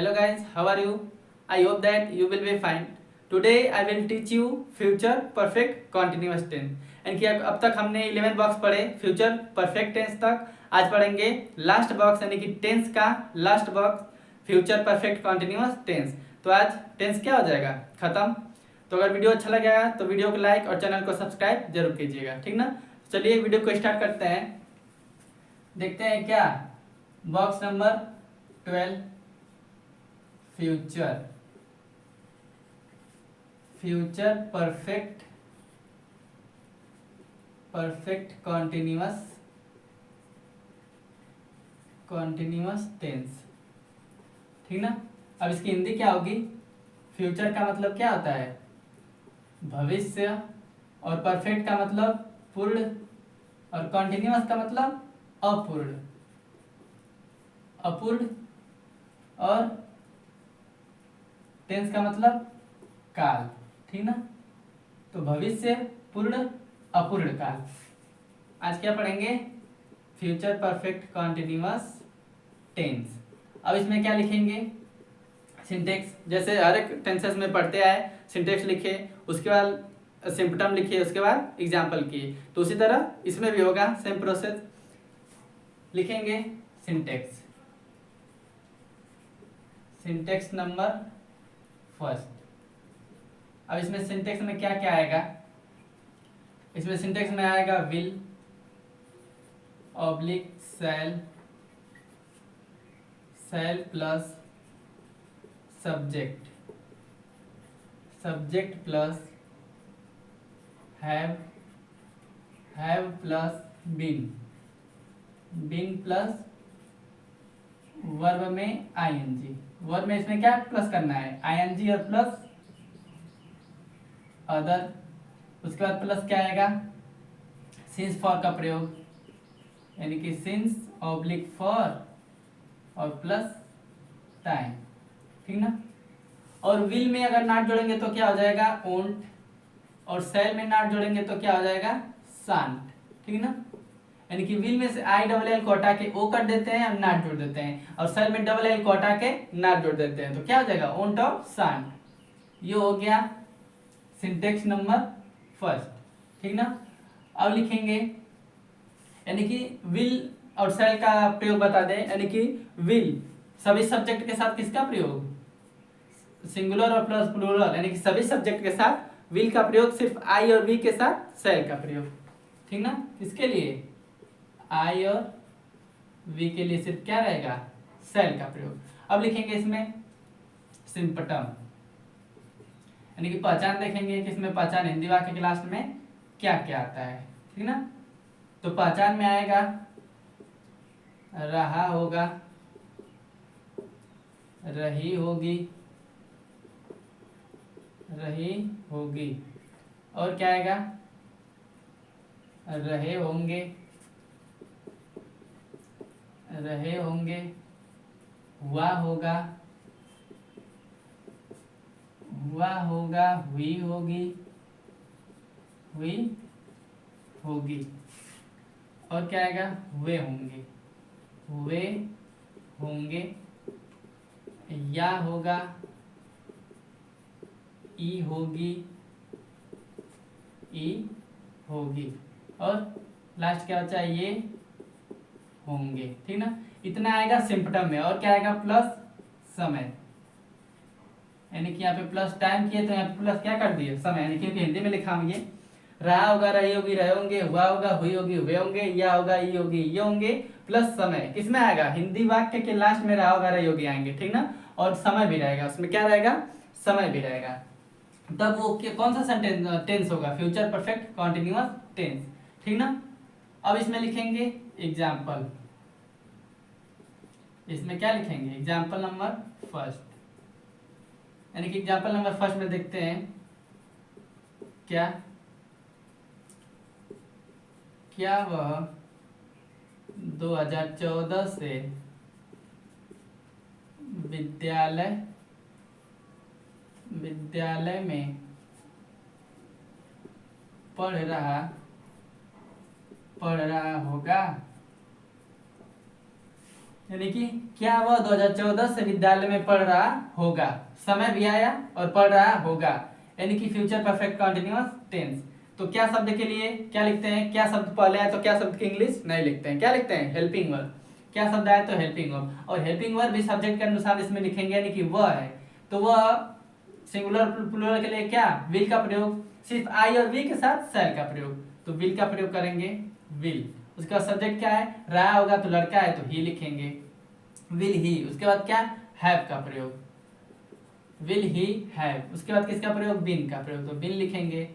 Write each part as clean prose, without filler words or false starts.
Hello guys, how are you? I hope that you will be fine. Today I will teach you future perfect continuous tense. यानी कि अब तक हमने 11 box पढ़े future perfect tense तक। आज पढ़ेंगे लास्ट बॉक्स यानी कि टेंस का last box future perfect continuous tense. तो आज टेंस क्या हो जाएगा खत्म। तो अगर वीडियो अच्छा लगेगा तो वीडियो को लाइक और चैनल को सब्सक्राइब जरूर कीजिएगा, ठीक ना। चलिए वीडियो को स्टार्ट करते हैं। देखते हैं क्या box number 12 future perfect continuous tense, ठीक ना। अब इसकी हिंदी क्या होगी। फ्यूचर का मतलब क्या होता है भविष्य, और परफेक्ट का मतलब पूर्ण, और कॉन्टिन्यूअस का मतलब अपूर्ण, और टेंस का मतलब काल, ठीक ना। तो भविष्य, पूर्ण, अपूर्ण काल। आज क्या पढ़ेंगे फ्यूचर परफेक्ट कॉन्टिन्यूअस टेंस। अब इसमें क्या लिखेंगे सिंटेक्स, जैसे हर एक टेंसेस में पढ़ते आए सिंटेक्स लिखे, उसके बाद सिम्पटम लिखे, उसके बाद एग्जाम्पल किए। तो उसी तरह इसमें भी होगा सेम प्रोसेस। लिखेंगे सिंटेक्स नंबर फर्स्ट। अब इसमें सिंटेक्स में क्या क्या आएगा। इसमें सिंटेक्स में आएगा will oblique shall plus subject plus have plus been plus verb में आईएनजी। वर्ब में इसमें क्या प्लस करना है आईएनजी और प्लस अदर। उसके बाद प्लस क्या आएगा सिंस फॉर का प्रयोग, यानी कि सिंस ऑब्लिक फॉर और प्लस टाइम, ठीक ना। और विल में अगर नॉट जोड़ेंगे तो क्या हो जाएगा ओंट, और सेल में नॉट जोड़ेंगे तो क्या हो जाएगा शांत, ठीक ना। यानी कि विल में से आई डबल एल को हटा के ओ कर देते हैं और नॉट जोड़ देते हैं, और सेल में डबल एल को हटा के नॉट जोड़ देते हैं, तो क्या हो जाएगा ओंट और शांत। ये हो गया सिंटेक्स नंबर फर्स्ट, ठीक ना। अब लिखेंगे यानी कि विल और सेल का प्रयोग बता दें। यानी कि विल सभी सब्जेक्ट के साथ किसका प्रयोग सिंगुलर और प्लस प्लूरल, यानी कि सभी सब्जेक्ट के साथ विल का प्रयोग सिर्फ आई और वी के साथ सेल का प्रयोग, ठीक ना। किसके लिए आई और वी के लिए सिर्फ क्या रहेगा सेल का प्रयोग। अब लिखेंगे इसमें सिंपटम, यानी कि पहचान देखेंगे कि इसमें पहचान हिंदी वाक्य के लास्ट में क्या क्या आता है, ठीक ना। तो पहचान में आएगा रहा होगा, रही होगी, और क्या आएगा रहे होंगे, हुआ होगा, हुई होगी, और क्या आएगा हुए होंगे, या होगा, ई होगी, और लास्ट क्या बचा ये होंगे, ठीक ना। इतना आएगा सिम्पटम में। और क्या आएगा प्लस समय, यानी कि यहाँ पे प्लस टाइम किए तो यहाँ पे प्लस क्या कर दिए समय, यानी क्योंकि हिंदी में लिखा हूँ ये रहा होगा, रही होगी, रहे होंगे, हुआ होगा, हुई होगी, हुए होंगे, या होगा, ई होगी, ये होंगे, प्लस समय। किसमें आएगा हिंदी वाक्य के लास्ट में रहा होगा, रही होगी आएंगे, ठीक ना। और समय भी रहेगा, उसमें क्या रहेगा समय भी रहेगा। तब वो कौन सा सेंटेंस टेंस होगा फ्यूचर परफेक्ट कॉन्टिन्यूअस टेंस, ठीक ना। अब इसमें लिखेंगे एग्जाम्पल। इसमें क्या लिखेंगे एग्जाम्पल नंबर फर्स्ट, यानी कि एग्जाम्पल नंबर फर्स्ट में देखते हैं क्या वह 2014 से विद्यालय में पढ़ रहा होगा। यानी कि क्या वह 2014 से विद्यालय में पढ़ रहा होगा, समय भी आया और पढ़ रहा होगा, यानी कि फ्यूचर परफेक्ट कंटिन्यूअस टेंस। तो क्या शब्द के लिए क्या लिखते हैं, क्या शब्द पहले आए तो क्या शब्द की इंग्लिश नहीं लिखते हैं, क्या लिखते हैं, हेल्पिंग वर्ब। क्या शब्द आए तो हेल्पिंग वर्ब, और हेल्पिंग वर्ब भी सब्जेक्ट के अनुसार इसमें लिखेंगे, यानी कि वह है तो वह सिंगुलर प्लूरल के लिए क्या विल का प्रयोग, सिर्फ आई और वी के साथ शैल का प्रयोग, तो विल का प्रयोग करेंगे विल। उसके बाद सब्जेक्ट क्या है, रहा होगा तो लड़का है तो ही लिखेंगे विल ही। उसके बाद क्या हैव का प्रयोग, विल ही हैव। उसके बाद किसका प्रयोग, बिन का प्रयोग, तो बिन लिखेंगे।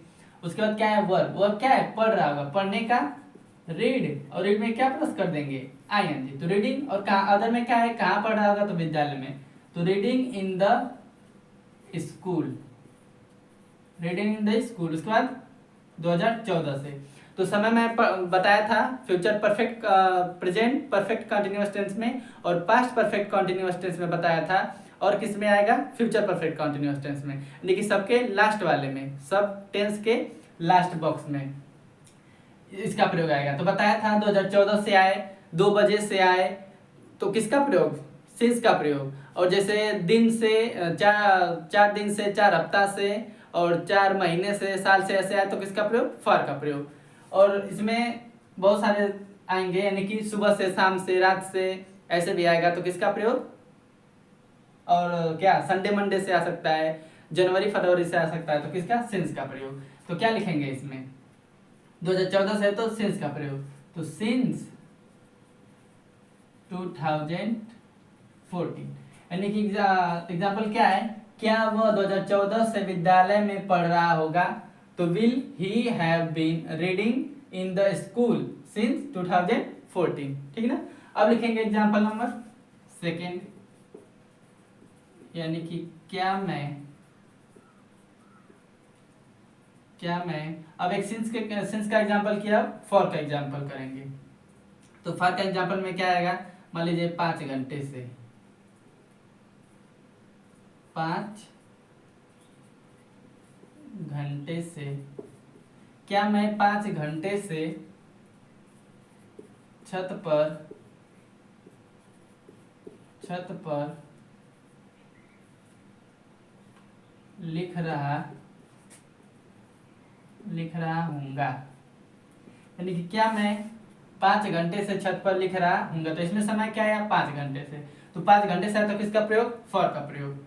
उसके बाद क्या है वर्ब, वर्ब क्या है पढ़ रहा होगा, पढ़ने का रीड, और रीड में क्या प्लस कर देंगे आईएनजी, तो रीडिंग। और कहाँ अदर में क्या है, कहाँ पढ़ रहा होगा तो विद्यालय में, तो reading in the school, reading in the school. उसके बाद 2014 से, तो समय में बताया था future perfect present perfect continuous tense में और पास्ट परफेक्ट कंटिन्यूअस टेंस में बताया था, और किस में आएगा फ्यूचर परफेक्ट कंटिन्यूअस टेंस में, यानी कि सबके लास्ट वाले में, सब टेंस के लास्ट बॉक्स में इसका प्रयोग आएगा। तो बताया था 2014 से आए, 2 बजे से आए, तो किसका प्रयोग, सिंस का प्रयोग। और जैसे दिन से 4 दिन से, 4 हफ्ता से, और 4 महीने से, साल से ऐसे आए तो किसका प्रयोग, फॉर का प्रयोग। और इसमें बहुत सारे आएंगे, यानी कि सुबह से, शाम से, रात से, ऐसे भी आएगा तो किसका प्रयोग। और क्या संडे मंडे से आ सकता है, जनवरी फरवरी से आ सकता है, तो किसका सिंस का प्रयोग। तो क्या लिखेंगे इसमें, 2014 से तो सिंस का प्रयोग, तो सिंस 2014, यानी कि एग्जाम्पल क्या है, क्या वह 2014 से विद्यालय में पढ़ रहा होगा, तो will he have been reading in the school since 2014, ठीक ना। अब लिखेंगे एग्जाम्पल नंबर 2, यानी कि क्या मैं अब एक सिंस का एग्जाम्पल किया, फॉर का एग्जाम्पल करेंगे। तो फॉर का एग्जाम्पल में क्या आएगा, मान लीजिए 5 घंटे से, 5 घंटे से, क्या मैं 5 घंटे से छत पर लिख रहा हूँगा, यानी कि क्या मैं 5 घंटे से छत पर लिख रहा हूँगा, तो इसमें समय क्या है 5 घंटे से, तो 5 घंटे से आया तो किसका प्रयोग, फॉर का प्रयोग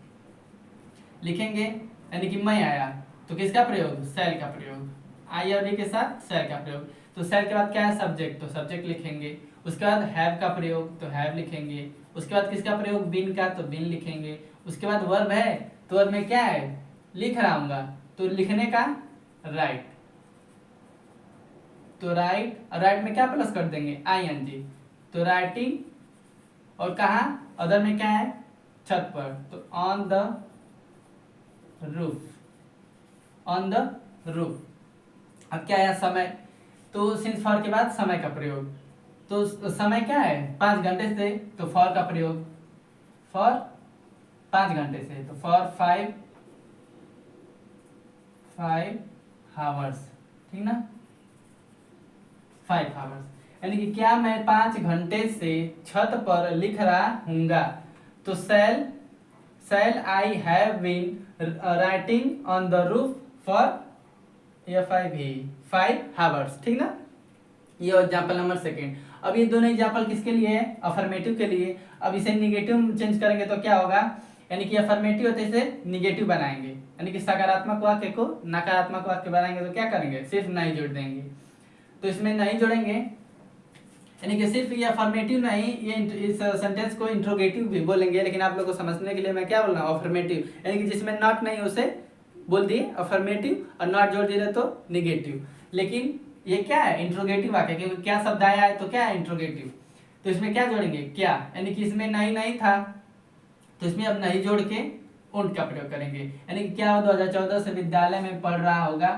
लिखेंगे। यानी कि मैं आया तो किसका प्रयोग, शैल का प्रयोग, आई और वी के साथ शैल का प्रयोग। तो शैल के बाद क्या है सब्जेक्ट, तो सब्जेक्ट लिखेंगे। उसके बाद हैव का प्रयोग, तो हैव लिखेंगे। उसके बाद किसका प्रयोग, बिन का, तो बिन लिखेंगे। उसके बाद वर्ब है, तो वर्ब में क्या है, लिख रहा हूँगा, तो लिखने का राइट, तो राइट में क्या प्लस कर देंगे आईएनजी, तो राइटिंग। और कहा अदर में क्या है, छत पर, तो ऑन द रूफ। अब क्या है समय, तो सिंस फॉर के बाद समय का प्रयोग, तो समय क्या है 5 घंटे से, तो फॉर का प्रयोग, फॉर 5 घंटे से, तो फॉर 5 आवर्स, ठीक ना, 5 आवर्स। यानी कि क्या मैं 5 घंटे से छत पर लिख रहा हूँगा, तो shall I have been writing on the roof for 5 hours, ठीक ना। ये एग्जाम्पल नंबर 2। अब ये दोनों एग्जाम्पल किसके लिए है, अफर्मेटिव के लिए। अब इसे निगेटिव चेंज करेंगे तो क्या होगा, यानी कि अफर्मेटिव होते इसे निगेटिव बनाएंगे, यानी कि सकारात्मक वाक्य को नकारात्मक वाक्य बनाएंगे, तो क्या करेंगे, सिर्फ नहीं जोड़ देंगे। तो इसमें नहीं जोड़ेंगे, यानी कि सिर्फ ये अफर्मेटिव नहीं, ये इस सेंटेंस को इंट्रोगेटिव भी बोलेंगे, लेकिन आप लोगों को समझने के लिए मैं क्या बोल रहा हूँ, अफर्मेटिव, यानी कि जिसमें नॉट नहीं उसे बोल दिए अफर्मेटिव, और नॉट जोड़ दिए तो निगेटिव। लेकिन ये क्या है, इंट्रोगेटिव वाक्य, क्योंकि क्या शब्द आया है तो क्या है इंट्रोगेटिव, तो इसमें क्या जोड़ेंगे क्या, यानी कि इसमें नहीं था, तो इसमें अब नहीं जोड़ के उंट का प्रयोग करेंगे। यानी कि क्या 2014 से विद्यालय में पढ़ रहा होगा,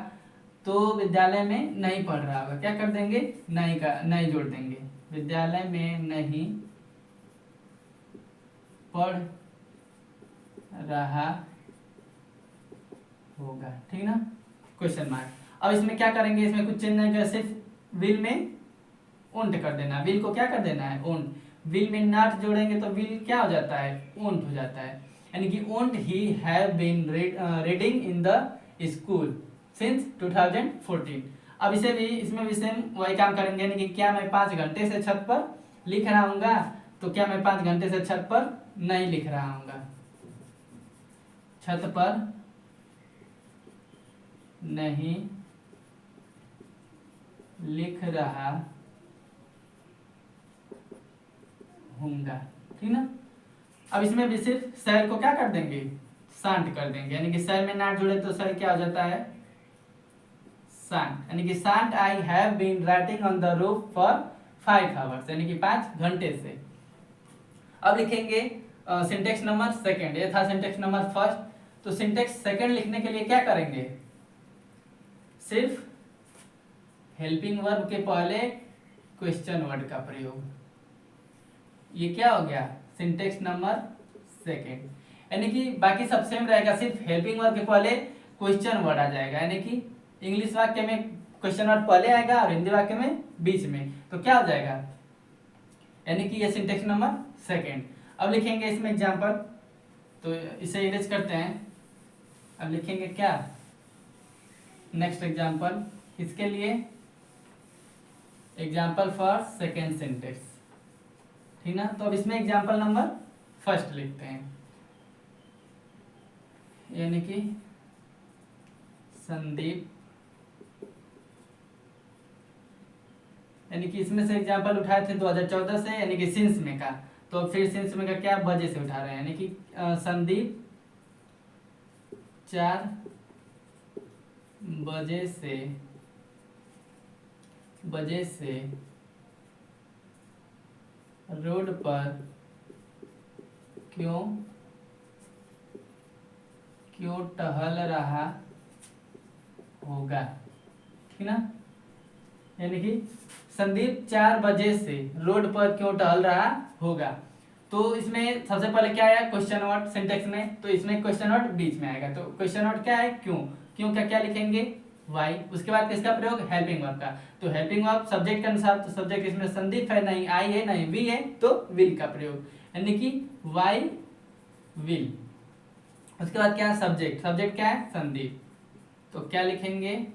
तो विद्यालय में नहीं पढ़ रहा होगा, क्या कर देंगे, नहीं जोड़ देंगे, विद्यालय में नहीं पढ़ रहा होगा, ठीक ना, क्वेश्चन मार्क। अब इसमें क्या करेंगे, इसमें कुछ चेंज नहीं कर, सिर्फ विल में उंट कर देना, विल को क्या कर देना है उंट। विल में नॉट जोड़ेंगे तो विल क्या हो जाता है, वोंट हो जाता है, यानी कि won't he have been reading in the school since 2014। अब इसे भी, इसमें भी सेम वही काम करेंगे, यानी कि क्या मैं 5 घंटे से छत पर लिख रहा हूँगा, तो क्या मैं 5 घंटे से छत पर नहीं लिख रहा हूँगा, छत पर नहीं लिख रहा हूँगा, ठीक ना। अब इसमें भी सिर्फ शहर को क्या कर देंगे, शांत कर देंगे, यानी कि शहर में ना जुड़े तो शहर क्या हो जाता है, शांत, यानी कि shan't I have been writing on the roof for 5 hours, यानी कि 5 घंटे से। अब लिखेंगे सिंटेक्स नंबर सेकंड, ये था सिंटेक्स नंबर फर्स्ट। तो सिंटेक्स सेकंड लिखने के लिए क्या करेंगे, सिर्फ हेल्पिंग वर्ब के पहले क्वेश्चन वर्ड का प्रयोग, ये क्या हो गया सिंटेक्स नंबर सेकंड, यानी कि बाकी सब सेम रहेगा, सिर्फ हेल्पिंग वर्ब के पहले क्वेश्चन वर्ड आ जाएगा, यानी कि इंग्लिश वाक्य में क्वेश्चन वर्ड पहले आएगा और हिंदी वाक्य में बीच में, तो क्या हो जाएगा, यानी कि ये सिंटेक्स नंबर सेकंड। अब लिखेंगे इसमें एग्जांपल, तो इसे इरेज करते हैं। अब लिखेंगे क्या, नेक्स्ट एग्जांपल, इसके लिए एग्जांपल फॉर सेकंड सेंटेंस, ठीक ना। तो अब इसमें एग्जांपल नंबर फर्स्ट लिखते हैं, यानी कि संदीप, यानी कि इसमें से एग्जांपल उठाए थे 2014 से, यानी कि सिंस में का, तो फिर सिंस में का क्या बजे से उठा रहे हैं, यानी कि संदीप 4 बजे से रोड पर क्यों टहल रहा होगा, ठीक ना। यानी कि संदीप 4 बजे से रोड पर क्यों टहल रहा होगा, तो इसमें सबसे पहले क्या आया क्वेश्चन वर्ड सिंटेक्स में, तो इसमें क्वेश्चन वर्ड बीच में आएगा, तो क्वेश्चन वर्ड क्या है, क्यों, क्यों का क्या लिखेंगे वाई, उसके बाद किसका प्रयोग हेल्पिंग वर्ब का, तो हेल्पिंग वर्ब सब्जेक्ट के अनुसार, तो सब्जेक्ट इसमें संदीप है, नहीं आई है, नहीं वी है, तो विल का प्रयोग, यानी कि वाई विल। उसके बाद क्या है सब्जेक्ट, सब्जेक्ट क्या है संदीप, तो क्या लिखेंगे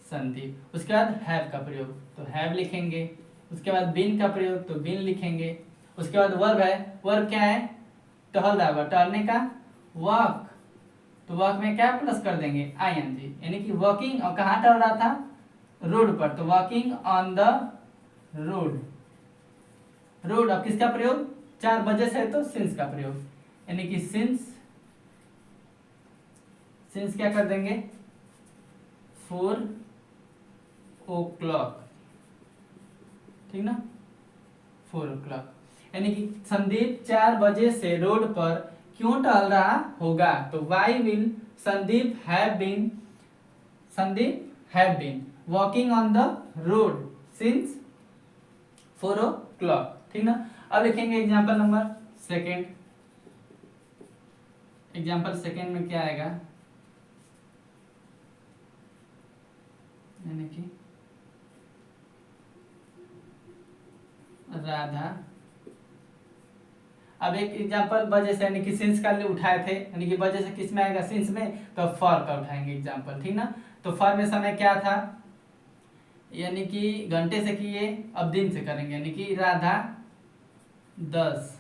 संदीप। उसके बाद हैव का प्रयोग, तो हैव लिखेंगे। उसके बाद बीन का प्रयोग, तो बीन लिखेंगे। उसके बाद वर्ब है, वर्ब क्या है टहल रहा, टहलने का वॉक, तो वॉक में क्या प्लस कर देंगे आईएनजी, यानी कि वॉकिंग, और कहाँ टहल रहा था रोड पर, तो walking on the road, road. अब किसका प्रयोग 4 बजे से है तो सिंस का प्रयोग, यानी कि सिंस क्या कर देंगे 4 o'clock, ठीक ना 4 o'clock, यानी कि संदीप 4 बजे से रोड पर क्यों टहल रहा होगा, तो why will Sandeep have been walking on the road since 4 o'clock, ठीक ना। अब लिखेंगे example number second, example second में क्या आएगा, यानी कि राधा। अब एक एग्जांपल वजह से, यानी कि सिंस का लिए उठाए थे, यानी कि वजह से किस में आएगा सिंस में, तो फॉर का उठाएंगे एग्जांपल, ठीक ना। तो फॉर में समय क्या था, यानी कि घंटे से किए, अब दिन से करेंगे, यानी कि राधा 10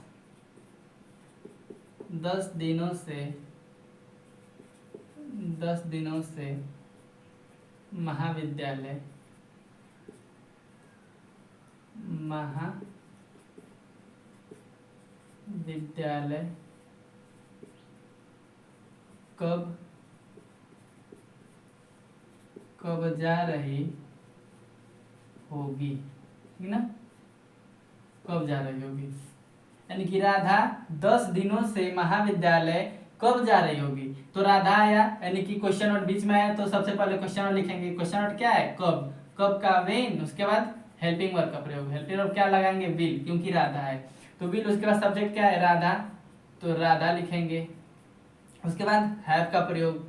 दिनों से महाविद्यालय कब जा रही होगी, ठीक ना, कब जा रही होगी, यानी कि राधा 10 दिनों से महाविद्यालय कब जा रही होगी, तो राधा आया, यानी कि क्वेश्चन वर्ड बीच में आया, तो सबसे पहले क्वेश्चन वर्ड लिखेंगे, क्वेश्चन वर्ड क्या है कब, कब का वेन, उसके बाद हेल्पिंग वर्ब का प्रयोग, हेल्पिंग वर्ब क्या लगाएंगे विल, क्योंकि राधा है, तो विल। उसके बाद सब्जेक्ट क्या है राधा, तो राधा लिखेंगे। उसके बाद हैव का प्रयोग,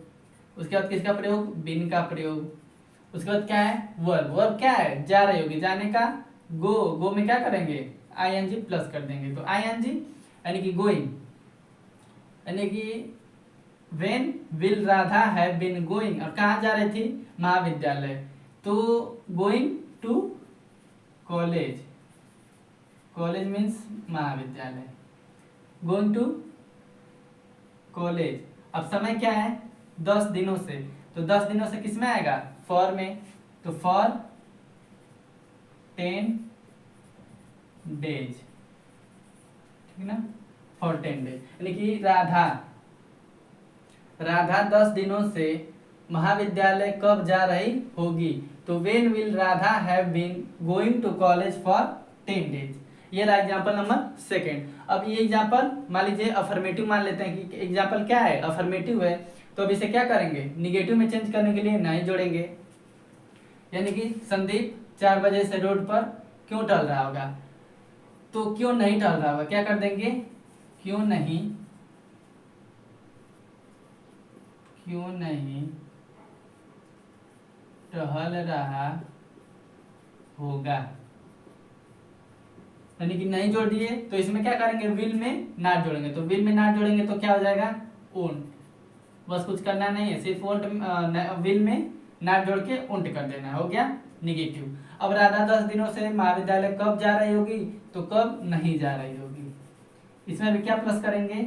उसके बाद किसका प्रयोग बीन का प्रयोग। उसके बाद क्या है वर्ब, वर्ब क्या है जा रही होगी, जाने का गो में क्या करेंगे आईएनजी प्लस कर देंगे। तो आईएनजी यानी कि गोइंग, यानी कि when will Radha have been going, और कहाँ जा रही थी, महाविद्यालय, तो going to college, college means महाविद्यालय, गोइंग टू कॉलेज। अब समय क्या है, 10 दिनों से, तो 10 दिनों से किस में आएगा, फॉर में, तो फॉर 10 डेज, ठीक ना, फॉर 10 डेज, यानी कि राधा 10 दिनों से महाविद्यालय कब जा रही होगी, तो when will Radha have been going to college for 10 days. ये रहा एग्जाम्पल नंबर सेकेंड। अब ये एग्जाम्पल मान लीजिए अफर्मेटिव मान लेते हैं कि एग्जाम्पल क्या है, अफर्मेटिव है, तो अब इसे क्या करेंगे, निगेटिव में चेंज करने के लिए नहीं जोड़ेंगे। यानी कि संदीप 4 बजे से रोड पर क्यों टहल रहा होगा, तो क्यों नहीं टहल रहा होगा, क्या कर देंगे, क्यों नहीं टहल रहा होगा, यानी कि नहीं जोड़ दिए, तो इसमें क्या करेंगे, विल में नॉट जोड़ेंगे, तो विल में नॉट जोड़ेंगे तो क्या हो जाएगा, ओंट, बस कुछ करना नहीं है, सिर्फ ओंट विल में नॉट जोड़ के उंट कर देना, हो गया निगेटिव। अब राधा 10 दिनों से महाविद्यालय कब जा रही होगी, तो कब नहीं जा रही होगी, इसमें भी क्या प्लस करेंगे,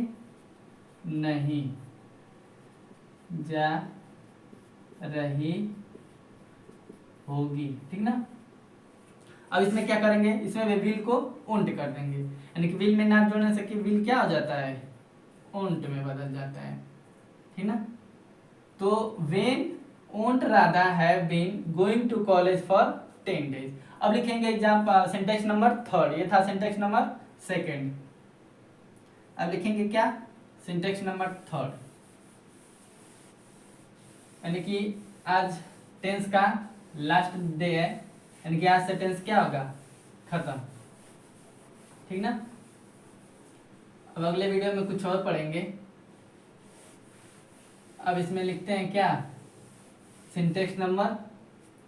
नहीं जा रही होगी, ठीक ना। अब इसमें क्या करेंगे, इसमें भी विल को उंट कर देंगे, यानी कि विल में नॉट जोड़ने से कि विल क्या हो जाता है, उंट में बदल जाता है, ठीक ना। तो when won't Radha have been going to college for 10 days. अब लिखेंगे एग्जाम्पल सिंटेक्स नंबर 3, ये था सिंटेक्स नंबर 2। अब लिखेंगे क्या, सिंटेक्स नंबर 3, यानी कि आज टेंस का लास्ट डे है, यानी कि आज से टेंस क्या होगा, खत्म, ठीक ना। अब अगले वीडियो में कुछ और पढ़ेंगे। अब इसमें लिखते हैं क्या, सिंटेक्स नंबर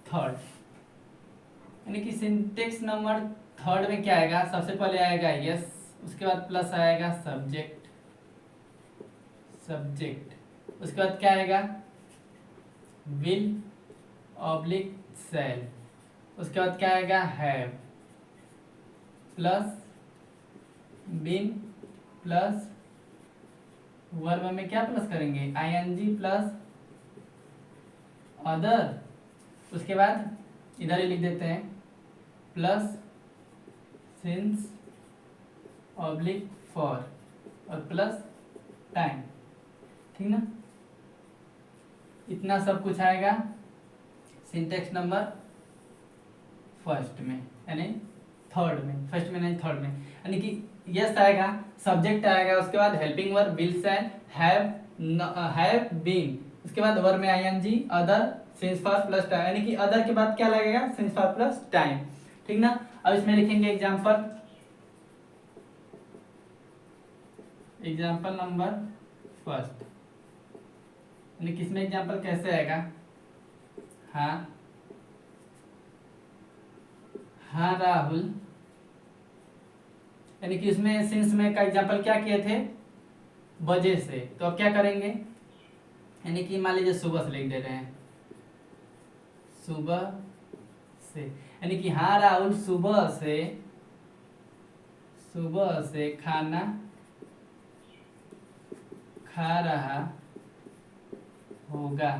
3, यानी कि सिंटेक्स नंबर 3 में क्या आएगा, सबसे पहले आएगा यस, उसके बाद प्लस आएगा सब्जेक्ट, उसके बाद क्या आएगा, विल ऑब्लिक सेल, उसके बाद क्या आएगा, have plus been plus verb में क्या प्लस करेंगे, आईएनजी प्लस अदर, उसके बाद इधर ही लिख देते हैं प्लस सिंस ऑब्लिक फॉर और प्लस टाइम, ठीक ना। इतना सब कुछ आएगा सिंटेक्स नंबर 1 में, यानी 3 में, 1 में नहीं 3 में, यानी कि यस आएगा, सब्जेक्ट आएगा, उसके बाद हेल्पिंग वर्ब विल से, हैव बीन, उसके बाद वर्ब में I N G, other since for plus time, यानी कि अदर के बाद क्या लगेगा, सिंस फॉर प्लस टाइम, ठीक ना। अब इसमें लिखेंगे एग्जाम्पल नंबर 1, यानी किसमें एग्जाम्पल कैसे आएगा, हाँ राहुल, यानी कि इसमें सिंस में का एग्जाम्पल क्या किए थे, बजे से, तो अब क्या करेंगे, यानी कि मान लीजिए सुबह से लिख दे रहे हैं, सुबह से, यानी कि हाँ राहुल सुबह से खाना खा रहा होगा,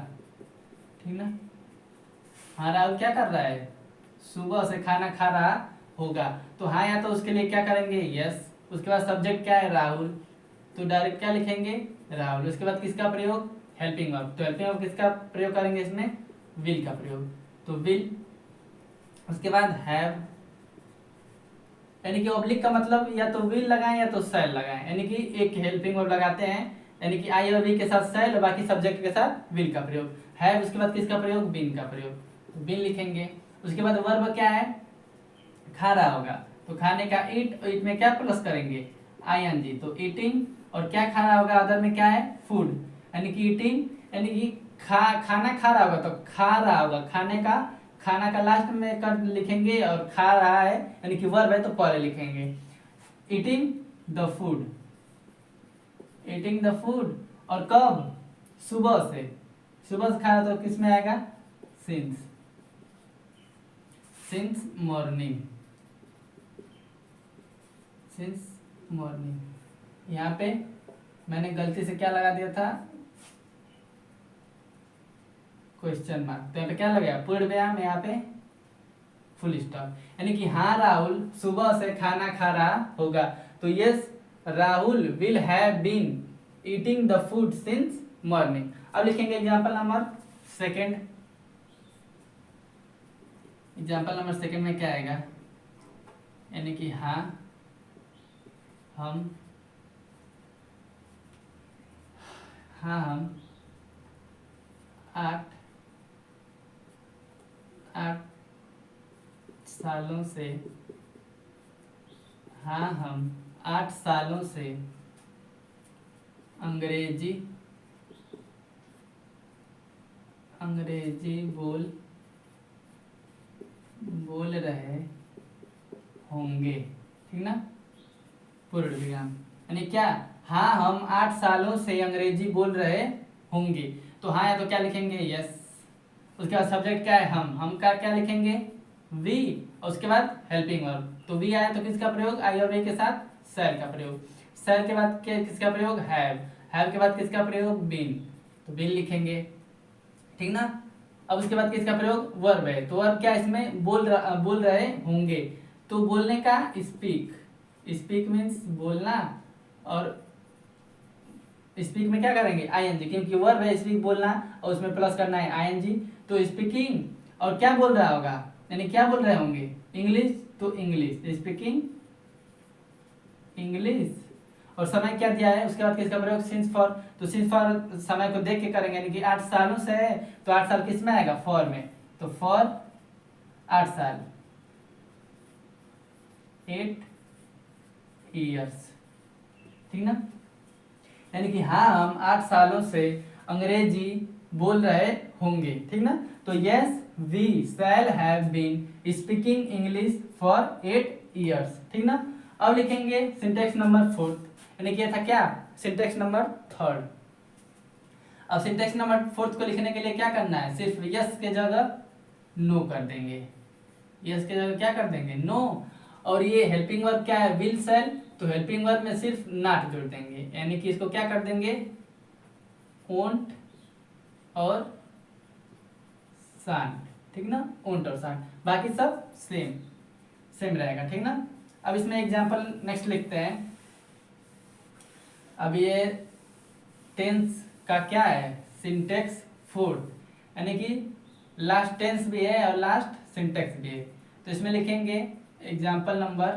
ठीक ना। हाँ राहुल क्या कर रहा है, सुबह से खाना खा रहा होगा, तो हाँ या तो उसके लिए क्या करेंगे, यस, उसके बाद सब्जेक्ट क्या है, राहुल, तो डायरेक्ट क्या लिखेंगे, राहुल, उसके बाद किसका प्रयोग, हेल्पिंग वर्ब, तो हेल्पिंग वर्ब किसका प्रयोग करेंगे इसमें, विल का प्रयोग, तो विल, उसके बाद हैव, यानी कि ऑब्लिक का मतलब या तो विल लगाएं या तो सेल लगाएं, यानी कि एक हेल्पिंग वर्ब लगाते हैं, यानी कि आई और वी के साथ सेल और बाकी सब्जेक्ट के साथ विल का प्रयोग, हैव उसके बाद किसका प्रयोग, बीन का प्रयोग, तो बीन लिखेंगे। उसके बाद वर्ब क्या है, खा रहा होगा, तो खाने का ईट, ईट में क्या प्लस करेंगे, आईएनजी, तो ईटिंग, और क्या खा रहा होगा, अदर में क्या है, फूड, यानी कि ईटिंग, यानी कि खाना खा रहा होगा, तो खा रहा होगा, खाने का खाना का लास्ट में कर लिखेंगे और खा रहा है यानी कि वर्ब है तो पहले लिखेंगे। Eating the food, eating the food, और कब, सुबह से, सुबह से खा रहा तो किस में आएगा, since, since morning, since morning. यहाँ पे मैंने गलती से क्या लगा दिया था, क्वेश्चन मार्क, तो यहाँ पे क्या लगेगा, पूर्ण विराम, यहाँ पे फुल स्टॉप। यानी कि हाँ राहुल सुबह से खाना खा रहा होगा, तो yes Rahul will have been eating the food since morning. अब लिखेंगे example number second. Example number second में क्या आएगा, यानी कि हाँ हम 8 सालों से, हाँ हम 8 सालों से अंग्रेजी बोल रहे होंगे, ठीक ना, पूर्ण विराम। यानी क्या, हाँ हम 8 सालों से अंग्रेजी बोल रहे होंगे, तो हाँ या तो क्या लिखेंगे, यस, उसके बाद सब्जेक्ट क्या है, हम का क्या लिखेंगे, वी, और उसके बाद हेल्पिंग वर्ब, तो वी आया तो किसका प्रयोग, आई और वे के साथ शैल का प्रयोग, शैल के बाद किसका प्रयोग, हैव के बाद किसका प्रयोग, बीन, तो बीन लिखेंगे, ठीक ना। अब उसके बाद किसका प्रयोग, वर्ब है, तो वर्ब क्या इसमें, बोल रहे होंगे, तो बोलने का स्पीक, स्पीक मीन्स बोलना, और स्पीक में क्या करेंगे, आईएनजी, क्योंकि वर्ब है स्पीक बोलना और उसमें प्लस करना है आईएनजी, तो स्पीकिंग, और क्या बोल रहा होगा, यानी क्या बोल रहे होंगे, इंग्लिश, तो इंग्लिश, स्पीकिंग इंग्लिश, और समय क्या दिया है, उसके बाद किसका प्रयोग, सिंस फॉर, तो सिंस फॉर समय को देख के करेंगे, यानी कि 8 सालों से है तो 8 साल किस में आएगा, फॉर में, तो फॉर 8 साल, 8 ईयर्स, ठीक ना। यानी कि हाँ हम 8 सालों से अंग्रेजी बोल रहे होंगे, ठीक ना, तो yes we shall have been speaking English for 8 years, ठीक ना। अब लिखेंगे सिंटेक्स नंबर 4, यानी कि था क्या, सिंटेक्स नंबर 3। अब सिंटेक्स नंबर 4 को लिखने के लिए क्या करना है, सिर्फ यस के जगह नो कर देंगे, यस के जगह क्या कर देंगे, नो, और ये हेल्पिंग वर्ब क्या है, विल शैल, तो हेल्पिंग वर्ब में सिर्फ नॉट जोड़ देंगे, यानी कि इसको क्या कर देंगे, वोंट और शांट, ठीक ना, वोंट और शांट, बाकी सब सेम रहेगा, ठीक ना। अब इसमें एग्जांपल नेक्स्ट लिखते हैं। अब ये टेंस का क्या है, सिंटेक्स 4, यानी कि लास्ट टेंस भी है और लास्ट सिंटेक्स भी है, तो इसमें लिखेंगे example number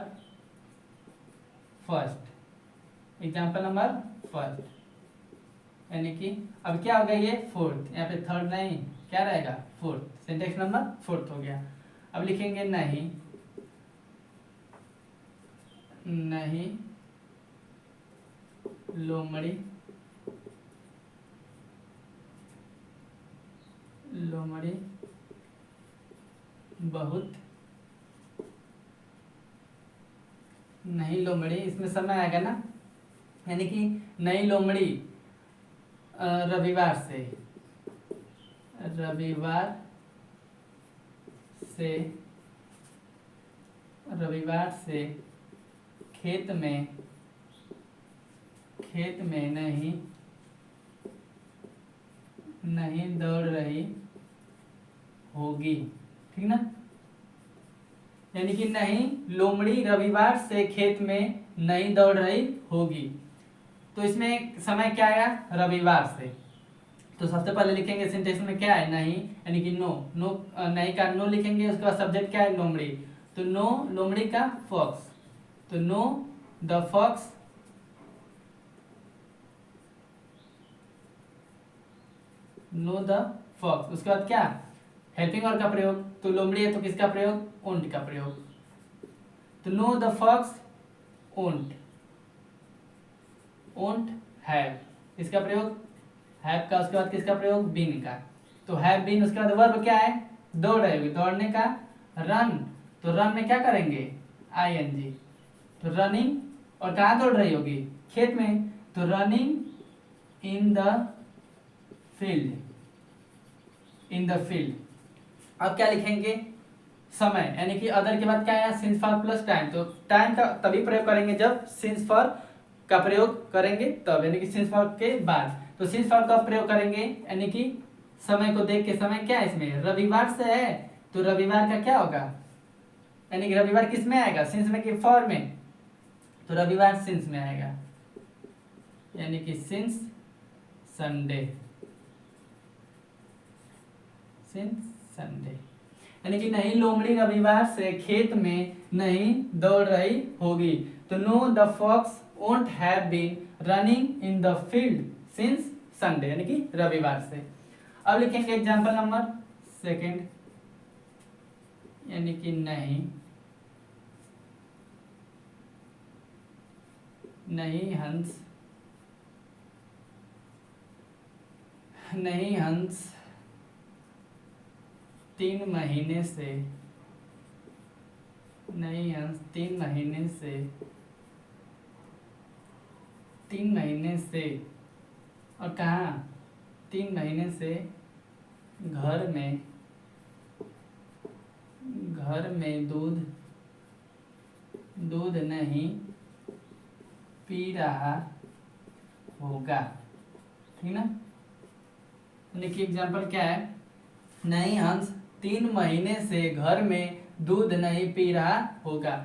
first, example number first, यानी कि अब क्या हो गया, ये फोर्थ, यहाँ पे थर्ड नहीं, क्या रहेगा, फोर्थ, सिंटेक्स नंबर 4 हो गया। अब लिखेंगे नहीं लोमड़ी बहुत, नहीं लोमड़ी, इसमें समय आएगा ना, यानी कि नहीं लोमड़ी रविवार से खेत में नहीं दौड़ रही होगी, ठीक ना। यानी कि नहीं लोमड़ी रविवार से खेत में नहीं दौड़ रही होगी, तो इसमें समय क्या आया, रविवार से, तो सबसे पहले लिखेंगे सिंटेक्स में क्या है, नहीं, यानी कि नो, नहीं का नो लिखेंगे, उसके बाद सब्जेक्ट क्या है, लोमड़ी, तो नो लोमड़ी का फॉक्स, तो नो द फॉक्स उसके बाद क्या, हेल्पिंग वर्ब का प्रयोग, तो लोमड़ी है तो किसका प्रयोग, ओंट का प्रयोग, तो नो द फॉक्स ओंट हैव, इसका प्रयोग हैव का, उसके बाद किसका प्रयोग, बीन का, तो हैव बीन, उसके बाद वर्ब क्या है, दौड़ रही होगी, दौड़ने का रन, तो रन में क्या करेंगे ing, तो रनिंग, और कहाँ दौड़ रही होगी खेत में, तो running in the field, in the field. अब क्या लिखेंगे समय, यानी कि अदर के बाद क्या आया सिंस फॉर प्लस टाइम, तो टाइम का तभी प्रयोग करेंगे जब सिंस फॉर का प्रयोग करेंगे तब, यानी कि सिंस फॉर के बाद। तो सिंस फॉर का प्रयोग करेंगे यानी कि समय को देख के, समय क्या है इसमें रविवार से है, तो रविवार का क्या होगा, यानी कि रविवार किस में आएगा सिंस में कि फॉर में, तो रविवार सिंस में आएगा, यानी कि सिंस संडे, सिंस संडे, यानी कि नहीं लोमड़ी रविवार से खेत में नहीं दौड़ रही होगी, तो no the fox won't have been running in the field since Sunday, यानी कि रविवार से। अब लिखेंगे एग्जांपल नंबर सेकंड, यानी कि नहीं, नहीं हंस, नहीं हंस 3 महीने से, नहीं हंस 3 महीने से, 3 महीने से, और कहाँ 3 महीने से घर में दूध नहीं पी रहा होगा, ठीक ना। देखिए एग्जाम्पल क्या है, नहीं हंस 3 महीने से घर में दूध नहीं पी रहा होगा,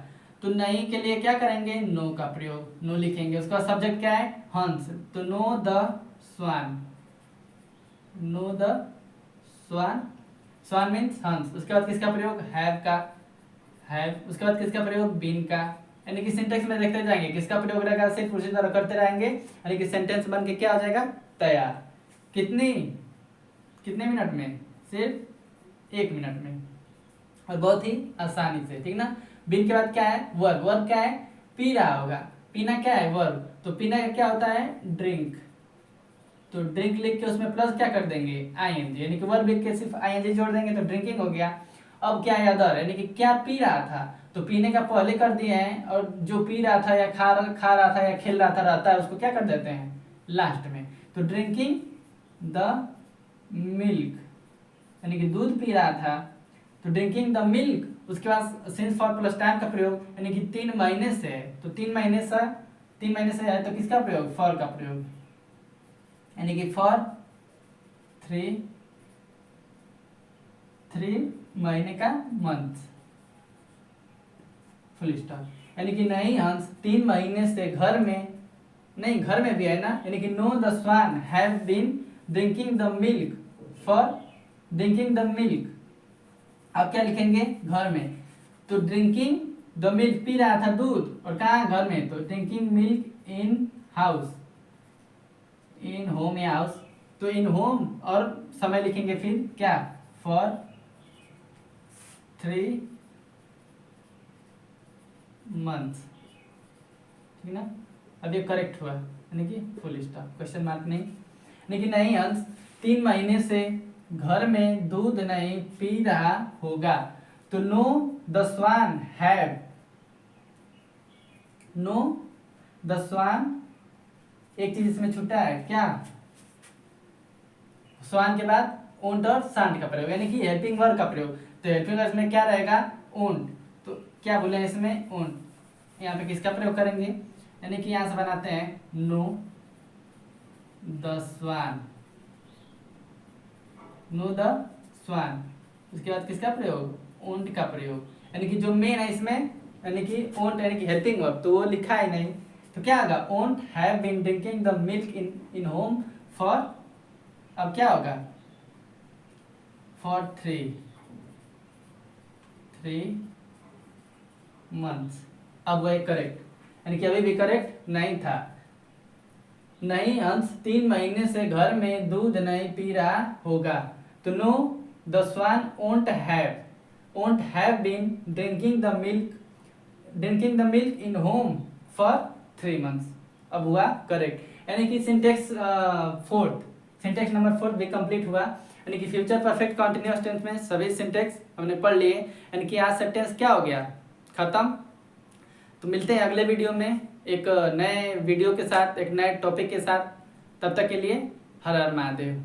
तो नहीं के लिए क्या करेंगे नो का प्रयोग, नो लिखेंगे, उसका सब्जेक्ट क्या है हंस, तो no the swan, no the swan, swan means हंस, उसके बाद किसका प्रयोग हैव का, हैव, उसके बाद किसका प्रयोग बीन का, यानी कि सिंटेक्स में देखते जाएंगे किसका प्रयोग रहेगा, सिर्फ उसी तरह करते रहेंगे, यानी कि सेंटेंस बन के क्या हो जाएगा तैयार, कितने मिनट में, सिर्फ 1 मिनट में, और बहुत ही आसानी से, ठीक ना। बीन के बाद क्या है वर्ब, वर्ब क्या है पी रहा होगा, पीना क्या है वर्ब, तो पीना का क्या होता है ड्रिंक, तो ड्रिंक लिख के उसमें प्लस क्या कर देंगे ing, यानी कि वर्ब लिख के सिर्फ ing जोड़ देंगे तो ड्रिंकिंग हो गया। अब क्या है अदर, यानी कि क्या पी रहा था, तो पीने का पहले कर दिए हैं, और जो पी रहा था या खा रहा था या खेल रहा था रहता है उसको क्या कर देते हैं लास्ट में, तो ड्रिंकिंग द मिल्क, यानी कि दूध पी रहा था, तो ड्रिंकिंग द मिल्क, उसके बाद सिंस फॉर प्लस टाइम का प्रयोग, यानी कि 3 महीने से है, तो 3 महीने से है तो किसका प्रयोग फॉर का प्रयोग, यानी कि फॉर 3 महीने का मंथ, फुल स्टॉप, यानी कि नहीं हंस 3 महीने से घर में, नहीं घर में भी है ना, यानी कि no the swan have been drinking the milk, for drinking the milk. अब क्या लिखेंगे घर में, तो ड्रिंकिंग द मिल्क पी रहा था दूध, और कहाँ घर में, तो drinking milk in house, in home या हाउस, तो इन होम, और समय लिखेंगे फिर क्या फॉर 3 मंथ्स, ठीक ना। अब ये करेक्ट हुआ, यानी कि फुल स्टॉप, क्वेश्चन मार्क नहीं, यानी कि नहीं अंश 3 महीने से घर में दूध नहीं पी रहा होगा, तो no the swan have, no the swan, एक चीज इसमें छूटा है क्या, स्वान के बाद ओंट और सांड का प्रयोग, यानी कि हेल्पिंग वर्ब का प्रयोग, तो हेल्पिंग वर्ब में क्या रहेगा ओंट, तो क्या बोले इसमें ओंट, यहाँ पे किसका प्रयोग करेंगे, यानी कि यहां से बनाते हैं no the swan, no the swan, उसके बाद किसका प्रयोग ओंट का प्रयोग, यानी कि जो मेन है इसमें, यानी कि ओंट यानी कि हेल्पिंग वर्ब, तो वो लिखा है नहीं, तो क्या होगा won't have been drinking the milk in home for, अब क्या होगा फॉर 3 मंथ्स, अब वह करेक्ट, यानी कि अभी भी करेक्ट नहीं था, नहीं अंश 3 महीने से घर में दूध नहीं पी रहा होगा, तो no the swan won't have been drinking the milk in home for 3 months, अब हुआ करेक्ट, यानी कि सिंटेक्स नंबर 4 भी कंप्लीट हुआ। यानी कि फ्यूचर परफेक्ट कंटिन्यूअस टेंस में सभी सिंटेक्स हमने पढ़ लिए, यानी कि आज सेंटेंस क्या हो गया, खत्म। तो मिलते हैं अगले वीडियो में एक नए वीडियो के साथ, एक नए टॉपिक के साथ। तब तक के लिए हर हर महादेव।